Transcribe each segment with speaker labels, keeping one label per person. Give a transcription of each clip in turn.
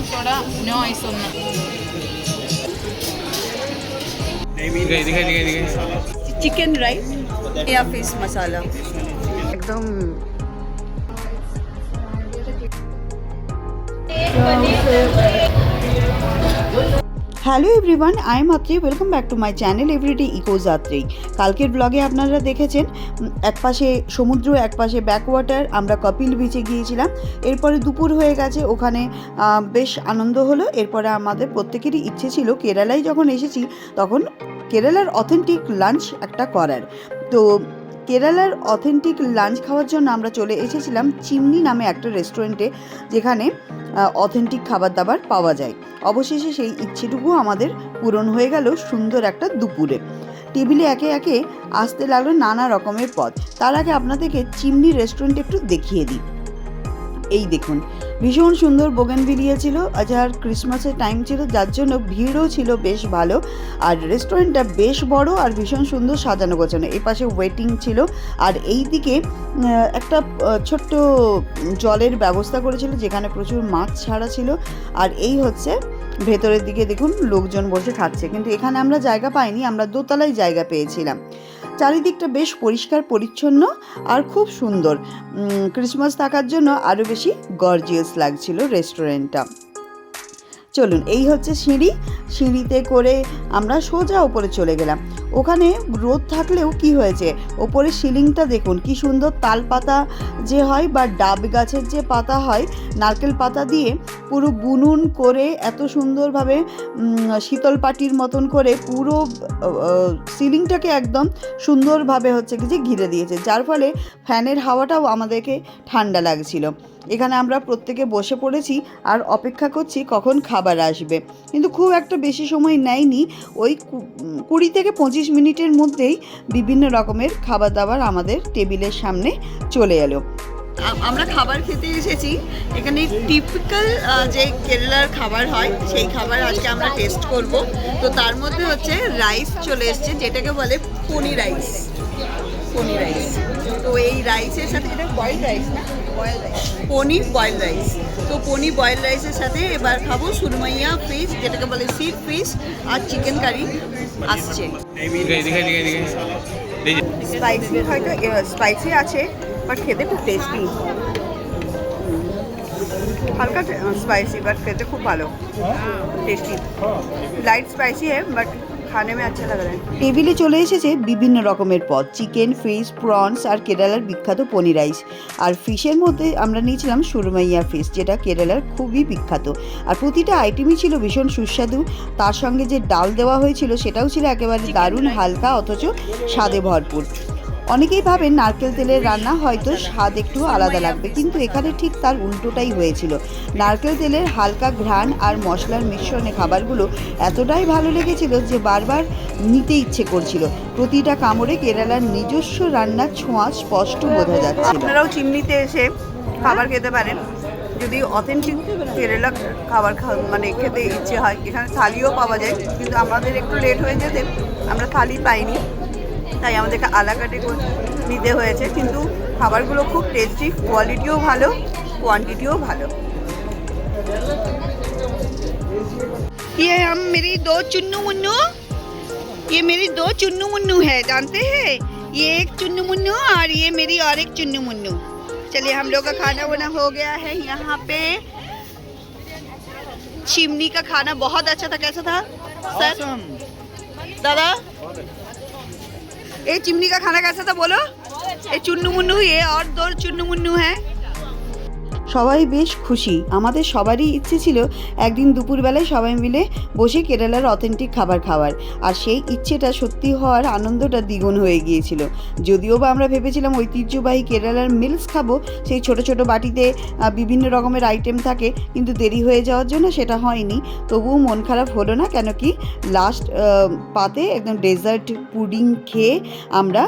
Speaker 1: थोड़ा नो ऐसा
Speaker 2: চিকেন রাইস या फिश मसाला एकदम hello everyone, I am Atri. Welcome back to my channel everyday eco Jatri. কালকের ব্লগে আপনারা দেখেছেন একপাশে সমুদ্র, একপাশে ব্যাকওয়াটার। আমরা কপিল বিচে গিয়েছিলাম। এরপরে দুপুর হয়ে গেছে, ওখানে বেশ আনন্দ হলো। এরপরে আমাদের প্রত্যেকেরই ইচ্ছে ছিল কেরালায় যখন এসেছি তখন কেরালার অথেন্টিক লাঞ্চ একটা করার। তো কেরালার অথেন্টিক লাঞ্চ খাওয়ার জন্য আমরা চলে এসেছিলাম চিমনি নামে একটা রেস্টুরেন্টে, যেখানে অথেন্টিক খাবার দাবার পাওয়া যায়। অবশেষে সেই ইচ্ছেটুকু আমাদের পূরণ হয়ে গেল সুন্দর একটা দুপুরে। টেবিলে একে একে আসতে লাগলো নানা রকমের পদ। তার আগে আপনাদেরকে চিমনি রেস্টুরেন্ট একটু দেখিয়ে দিই। এই দেখুন, ভীষণ সুন্দর বোগেনভিলিয়া ছিল। আজ আর ক্রিসমাসের টাইম ছিল, যার জন্য ভিড়ও ছিল বেশ ভালো। আর রেস্টুরেন্টটা বেশ বড় আর ভীষণ সুন্দর সাজানো গোছানো। এই পাশে ওয়েটিং ছিল, আর এই দিকে একটা ছোট্ট জলের ব্যবস্থা করেছিল যেখানে প্রচুর মাছ ছাড়া ছিল। আর এই হচ্ছে ভেতরের দিকে দেখুন লোকজন বসে খাচ্ছে, কিন্তু এখানে আমরা জায়গা পাইনি, আমরা দোতলায় জায়গা পেয়েছিলাম। চারিদিকটা বেশ পরিষ্কার পরিচ্ছন্ন আর খুব সুন্দর। ক্রিসমাস থাকার জন্য আরও বেশি গর্জিয়াস লাগছিল রেস্টুরেন্টটা। চলুন, এই হচ্ছে সিঁড়ি। সিঁড়িতে করে আমরা সোজা ওপরে চলে গেলাম। ওখানে রোদ থাকলেও কি হয়েছে, ওপরে সিলিংটা দেখুন কি সুন্দর। তাল পাতা যে হয় বা ডাব গাছের যে পাতা হয়, নারকেল পাতা দিয়ে পুরো বুনুন করে এত সুন্দরভাবে শীতল পাটির মতন করে পুরো সিলিংটাকে একদম সুন্দরভাবে হচ্ছে কি যে ঘিরে দিয়েছে, যার ফলে ফ্যানের হাওয়াটাও আমাদেরকে ঠান্ডা লাগছিল। এখানে আমরা প্রত্যেকে বসে পড়েছি আর অপেক্ষা করছি কখন খাবার আসবে, কিন্তু খুব একটা বেশি সময় নেয়নি। ওই 20 থেকে 25 মিনিটের মধ্যেই বিভিন্ন রকমের খাবার দাবার আমাদের টেবিলের সামনে চলে এলো। আমরা খাবার খেতে এসেছি। এখানে টিপিক্যাল যে কেরালার খাবার হয় সেই খাবার আজকে আমরা টেস্ট করব। তো তার মধ্যে হচ্ছে রাইস চলে এসছে, যেটাকে বলে পনি রাইস। পনি রাইস, তো এই রাইসের সাথে, এটা বয়েলড রাইস না, বয়েলড রাইস, পনির বয়েলড রাইস। তো পনির বয়েলড রাইসের সাথে এবার খাবো সুরমাইয়া ফিশ, যেটাকে বলে সি ফিশ, আর চিকেন কারি আসছে। স্পাইসি, হয়তো স্পাইসি আছে, বাট খেতে খুব টেস্টি। হালকা স্পাইসি বাট খেতে খুব ভালো, টেস্টি। লাইট স্পাইসি है बट खाने में अच्छा लग रहा है। টেবিলে চলে এসেছে বিভিন্ন রকমের পদ, চিকেন, ফিশ, প্রনস আর কেরালার বিখ্যাত পনির রাইস। আর ফিশের মধ্যে আমরা নিয়েছিলাম সুরমাইয়া ফিশ, যেটা কেরালার খুবই বিখ্যাত। আর প্রতিটা আইটেমই ছিল ভীষণ সুস্বাদু। তার সঙ্গে যে ডাল দেওয়া হয়েছিল সেটাও ছিল একেবারে দারুণ, হালকা অথচ স্বাদে ভরপুর। অনেকেই ভাবেন নারকেল তেলের রান্না হয়তো স্বাদ একটু আলাদা লাগবে, কিন্তু এখানে ঠিক তার উল্টোটাই হয়েছিল। নারকেল তেলের হালকা ঘ্রাণ আর মশলার মিশ্রণে খাবারগুলো এতটাই ভালো লেগেছিল যে বারবার নিতে ইচ্ছে করছিল। প্রতিটা কামড়ে কেরালার নিজস্ব রান্নার ছোঁয়া স্পষ্ট বোঝা যাচ্ছে। আপনারাও চিমনিতে এসে খাবার খেতে পারেন যদি অথেন্টিক কেরালা খাবার মানে খেতে ইচ্ছে হয়। এখানে থালিও পাওয়া যায়, কিন্তু আমাদের একটু লেট হয়ে যেতে আমরা থালি পাইনি, তাই আমাদেরকে আলাকাটে নিতে হয়েছে। কিন্তু খাবারগুলো খুব টেস্টি, কোয়ালিটিও ভালো, কোয়ান্টিটিও ভালো। ये हम मेरी दो चुन्नू मुन्नू, ये मेरी दो चुन्नू मुन्नू है, जानते हैं? ये एक चुन्नू मुन्नू और ये मेरी और एक चुन्नू मुन्नू। चलिए, हम लोग का खाना वाना हो गया है। यहाँ पे चिमनी का खाना बहुत अच्छा था। कैसा था सर? दादा, ये चिमनी का खाना कैसा था बोलो? ये चुन्नू मुन्नू, ये और दो चुन्नू मुन्नू है। সবাই বেশ খুশি। আমাদের সবারই ইচ্ছে ছিল একদিন দুপুরবেলায় সবাই মিলে বসে কেরালার অথেন্টিক খাবার খাওয়ার, আর সেই ইচ্ছেটা সত্যি হওয়ার আনন্দটা দ্বিগুণ হয়ে গিয়েছিল। যদিও বা আমরা ভেবেছিলাম ঐতিহ্যবাহী কেরালার মিলস খাবো, সেই ছোট ছোট বাটিতে বিভিন্ন রকমের আইটেম থাকে, কিন্তু দেরি হয়ে যাওয়ার জন্য সেটা হয়নি। তবুও মন খারাপ হলো না, কেন কি লাস্ট পাতে একদম ডেজার্ট পুডিং খেয়ে আমরা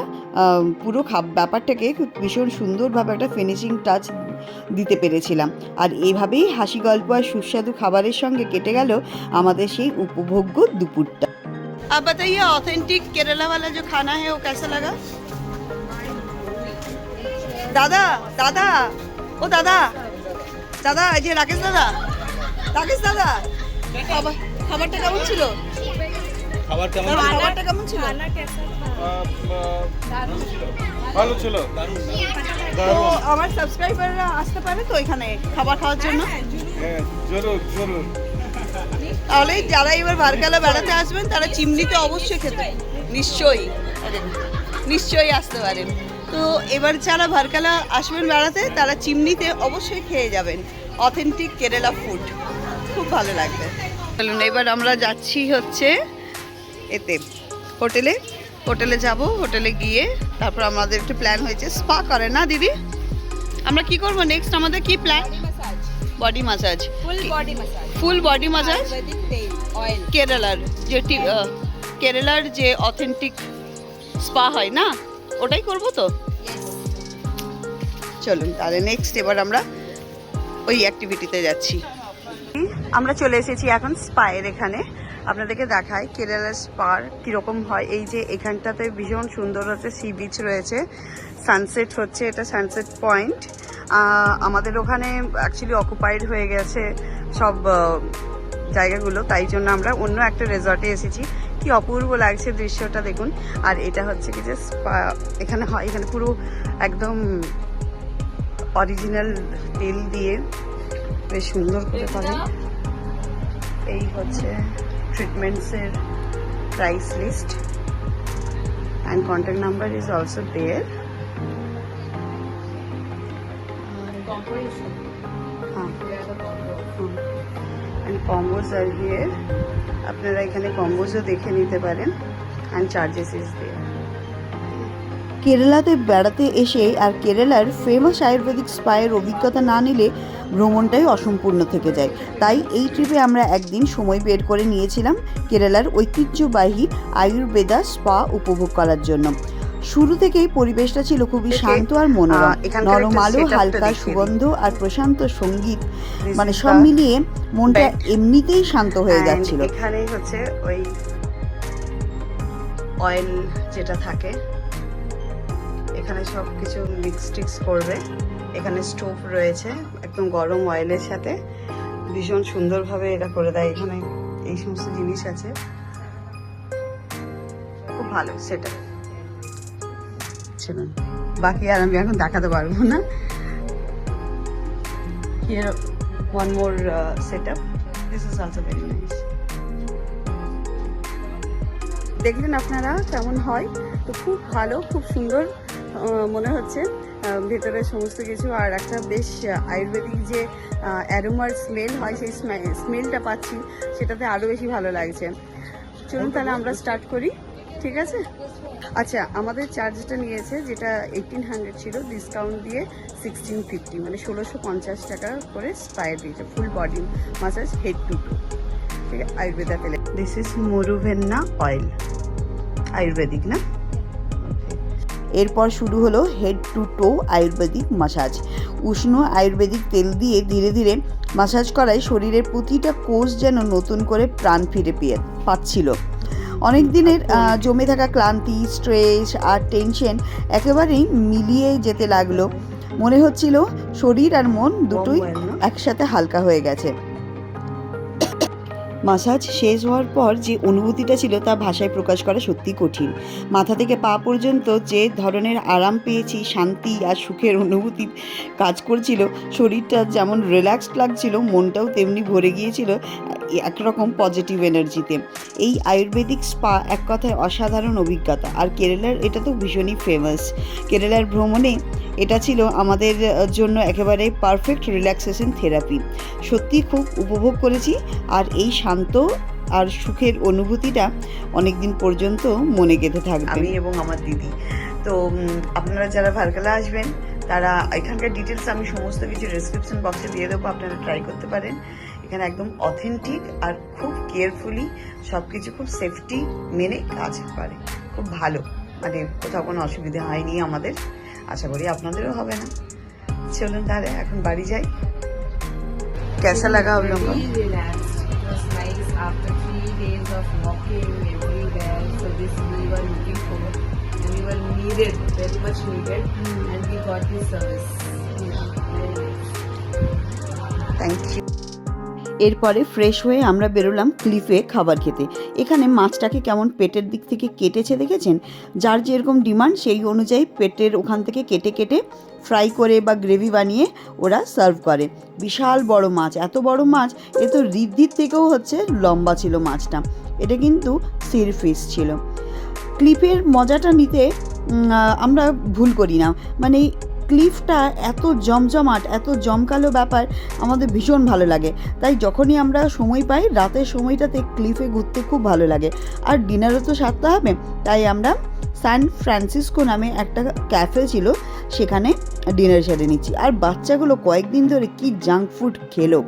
Speaker 2: পুরো ব্যাপারটাকে ভীষণ সুন্দরভাবে একটা ফিনিশিং টাচ দিতে পেরেছিলাম। আর এইভাবেই হাসি গল্প আর সুস্বাদু খাবারের সঙ্গে কেটে গেল আমাদের সেই উপভোগ্য দুপুরটা। आप बताइए, ऑथेंटिक केरला वाला जो खाना है वो कैसा लगा? दादा, दादा, ओ दादा, দাদা এই যে রাকেশ দাদা, খাবারটা কেমন ছিল? খাবারটা কেমন ছিল?
Speaker 3: ভালো ছিল।
Speaker 2: তো আমার সাবস্ক্রাইবাররা আসতে পারে তো এখানে খাবার খাওয়ার জন্য?
Speaker 3: হ্যাঁ, জরুর।
Speaker 2: তাহলে যারা এবার ভারকালা বেড়াতে আসবেন তারা চিমনিতে অবশ্যই খেতে নিশ্চয়ই আসতে পারেন। তো এবার যারা ভারকালা আসবেন বেড়াতে তারা চিমনিতে অবশ্যই খেয়ে যাবেন অথেন্টিক কেরালা ফুড, খুব ভালো লাগবে। চলুন এবার আমরা যাচ্ছি হচ্ছে এতে হোটেলে যাব। হোটেলে গিয়ে তারপর আমাদের একটু প্ল্যান হয়েছে স্পা করে না দিদি? আমরা কি করব নেক্সট, আমাদের কি প্ল্যান? বডি মাসাজ, ফুল বডি মাসাজ কেরালার যে অথেন্টিক স্পা হয় না, ওটাই করব তো। চলুন তাহলে নেক্সট এবার আমরা ওই অ্যাক্টিভিটিতে যাচ্ছি। আমরা চলে এসেছি এখন স্পায়ের এখানে, আপনাদেরকে দেখাই কেরালার স্পার কীরকম হয়। এই যে এখানটাতে ভীষণ সুন্দর হচ্ছে সি বিচ রয়েছে, সানসেট হচ্ছে, এটা সানসেট পয়েন্ট। আমাদের ওখানে অ্যাকচুয়ালি অকুপাইড হয়ে গেছে সব জায়গাগুলো, তাই জন্য আমরা অন্য একটা রেজর্টে এসেছি। কি অপূর্ব লাগছে দৃশ্যটা দেখুন। আর এটা হচ্ছে কি যে স্পা এখানে হয়, এখানে পুরো একদম অরিজিনাল তেল দিয়ে বেশ সুন্দর করে করে। এই হচ্ছে ট্রিটমেন্টসের price list and contact number is also there. And combos are here, আপনারা এখানে কম্বোজও দেখে নিতে পারেন অ্যান্ড চার্জেস ইজ দেয়ার। কেরালাতে বেড়াতে এসে আর কেরালার ফেমাস আয়ুর্বেদিক স্পায়ের অভিজ্ঞতা না নিলে ভ্রমণটাই অসম্পূর্ণ থেকে যায়। তাই এই ট্রিপে আমরা একদিন সময় বের করে নিয়েছিলাম কেরালার ঐতিহ্যবাহী আয়ুর্বেদা স্পা উপভোগ করার জন্য। শুরু থেকেই পরিবেশটা ছিল খুবই শান্ত আর মনোরম, নরম আলো, হালকা সুগন্ধ আর প্রশান্ত সঙ্গীত, মানে সব মিলিয়ে মনটা এমনিতেই শান্ত হয়ে যাচ্ছিল। এখানেই হচ্ছে ওই অয়েল যেটা থাকে, এখানে সব কিছু মিক্স করবে। এখানে স্টোভ রয়েছে একদম গরম অয়েলের সাথে, ভীষণ সুন্দরভাবে এটা করে দেয়। এখানে এই সমস্ত জিনিস আছে, খুব ভালো সেটা। বাকি আর আমি এখন দেখাতে পারবো না। Here one more setup. This is also very nice. দেখলেন আপনারা কেমন হয়? তো খুব ভালো, খুব সুন্দর মনে হচ্ছে ভেতরে সমস্ত কিছু। আর একটা বেশ আয়ুর্বেদিক যে অ্যারোমার স্মেল হয়, সেই স্মেলটা পাচ্ছি, সেটাতে আরও বেশি ভালো লাগছে। চলুন তাহলে আমরা স্টার্ট করি, ঠিক আছে? আচ্ছা, আমাদের চার্জটা নিয়েছে, যেটা 1800 ছিল, ডিসকাউন্ট দিয়ে 1650, মানে 1650 টাকা করে স্পায়ের দিয়েছে। Full body massage head to toe, ঠিক আছে, আয়ুর্বেদা তেলে। This is Maruvenna oil, Ayurvedic না? এরপর শুরু হলো head to toe Ayurvedic massage. উষ্ণ আয়ুর্বেদিক তেল দিয়ে ধীরে ধীরে মাসাজ করায় শরীরের প্রতিটা কোষ যেন নতুন করে প্রাণ ফিরে পাচ্ছিল। অনেক দিনের জমে থাকা ক্লান্তি, স্ট্রেস আর টেনশন একেবারেই মিলিয়ে যেতে লাগলো। মনে হচ্ছিল শরীর আর মন দুটোই একসাথে হালকা হয়ে গেছে। মাসাজ শেষ হওয়ার পর যে অনুভূতিটা ছিল তা ভাষায় প্রকাশ করা সত্যি কঠিন। মাথা থেকে পা পর্যন্ত যে ধরনের আরাম পেয়েছি, শান্তি আর সুখের অনুভূতি কাজ করছিল, শরীরটা যেমন রিল্যাক্সড লাগছিল, মনটাও তেমনি ভরে গিয়েছিল একরকম পজিটিভ এনার্জিতে। এই আয়ুর্বেদিক স্পা এক কথায় অসাধারণ অভিজ্ঞতা। আর কেরালার এটা তো ভীষণই ফেমাস। কেরালার ভ্রমণে এটা ছিল আমাদের জন্য একেবারে পারফেক্ট রিল্যাক্সেশন থেরাপি। সত্যি খুব উপভোগ করেছি। আর এই শান্ত আর সুখের অনুভূতিটা অনেক দিন পর্যন্ত মনে গেঁথে থাকবে। আমি এবং আমার দিদি। তো আপনারা যারা ভারকালা আসবেন তারা এখানকার ডিটেলস আমি সমস্ত কিছু ডেসক্রিপশন বক্সে দিয়ে দেবো, আপনারা ট্রাই করতে পারেন। এখানে একদম অথেন্টিক আর খুব কেয়ারফুলি সব কিছু খুব সেফটি মেনে কাজ করে, খুব ভালো, মানে কোথাও কোনো অসুবিধা হয়নি আমাদের, আশা করি আপনাদেরও হবে না। চলুন তাহলে এখন বাড়ি যাই। कैसा लगा आप लोगों को?
Speaker 1: It was nice after 3 days of walking everywhere. So this we were looking for, and we were needed, very much needed, and we got this service. Yeah, very nice.
Speaker 2: Thank you. এরপরে fresh হয়ে আমরা বেরোলাম ক্লিফে খাবার খেতে। এখানে মাছটাকে কেমন পেটের দিক থেকে কেটেছে দেখেছেন, যার যেরকম ডিমান্ড সেই অনুযায়ী পেটের ওখান থেকে কেটে কেটে ফ্রাই করে বা গ্রেভি বানিয়ে ওরা সার্ভ করে। বিশাল বড় মাছ, এত বড় মাছ এ তো রিদ্ধির থেকেও হচ্ছে লম্বা ছিল মাছটা। এটা কিন্তু সির ফিশ ছিল। ক্লিফের মজাটা নিতে আমরা ভুল করি না, মানে ক্লিফটা এত জমজমাট, এত জমকালো ব্যাপার, আমাদের ভীষণ ভালো লাগে। তাই যখনই আমরা সময় পাই রাতের সময়টাতে ক্লিফে ঘুরতে খুব ভালো লাগে। আর ডিনারও তো সারতে হবে, তাই আমরা সান ফ্রান্সিসকো নামে একটা ক্যাফে ছিল, সেখানে ডিনার সেরে নিচ্ছি। আর বাচ্চাগুলো কয়েকদিন ধরে কি জাঙ্ক ফুড খেলো।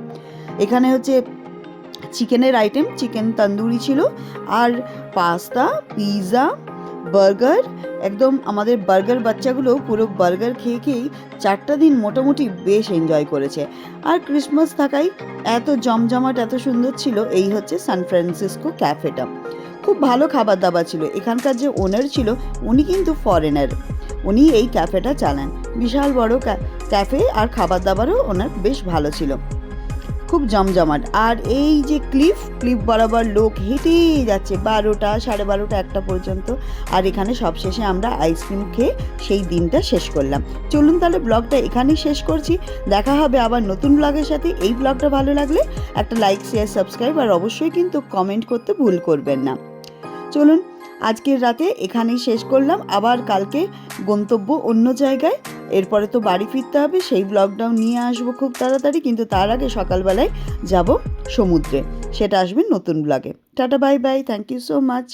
Speaker 2: এখানে হচ্ছে চিকেনের আইটেম, চিকেন তন্দুরি ছিল, আর পাস্তা, পিৎজা, বার্গার। একদম আমাদের বার্গার বাচ্চাগুলো পুরো বার্গার খেয়ে খেয়েই 4টা দিন মোটামুটি বেশ এনজয় করেছে। আর ক্রিসমাস থাকায় এত জমজমাট, এত সুন্দর ছিল। এই হচ্ছে সান ফ্রান্সিসকো ক্যাফেটা। খুব ভালো খাবার দাবার ছিল। এখানকার যে ওনার ছিল উনি কিন্তু ফরেনার, উনি এই ক্যাফেটা চালান। বিশাল বড় ক্যাফে, আর খাবার দাবারও ওনার বেশ ভালো ছিল, খুব জমজমাট। আর এই যে ক্লিফ বরাবর লোক হেঁটে যাচ্ছে 12টা, 12:30, 1টা পর্যন্ত। আর এখানে সবশেষে আমরা আইসক্রিম খেয়ে সেই দিনটা শেষ করলাম। চলুন তাহলে ব্লগটা এখানেই শেষ করছি। দেখা হবে আবার নতুন ব্লগের সাথে। এই ব্লগটা ভালো লাগলে একটা লাইক, শেয়ার, সাবস্ক্রাইব আর অবশ্যই কিন্তু কমেন্ট করতে ভুল করবেন না। চলুন আজকের রাতে এখানেই শেষ করলাম। আবার কালকে গন্তব্য অন্য জায়গায়। এরপরে তো বাড়ি ফিরতে হবে, সেই ব্লগটাও নিয়ে আসবো খুব তাড়াতাড়ি। কিন্তু তার আগে সকালবেলায় যাব সমুদ্রে, সেটা আসবে নতুন ব্লগে। Ta ta, bye bye, thank you so much.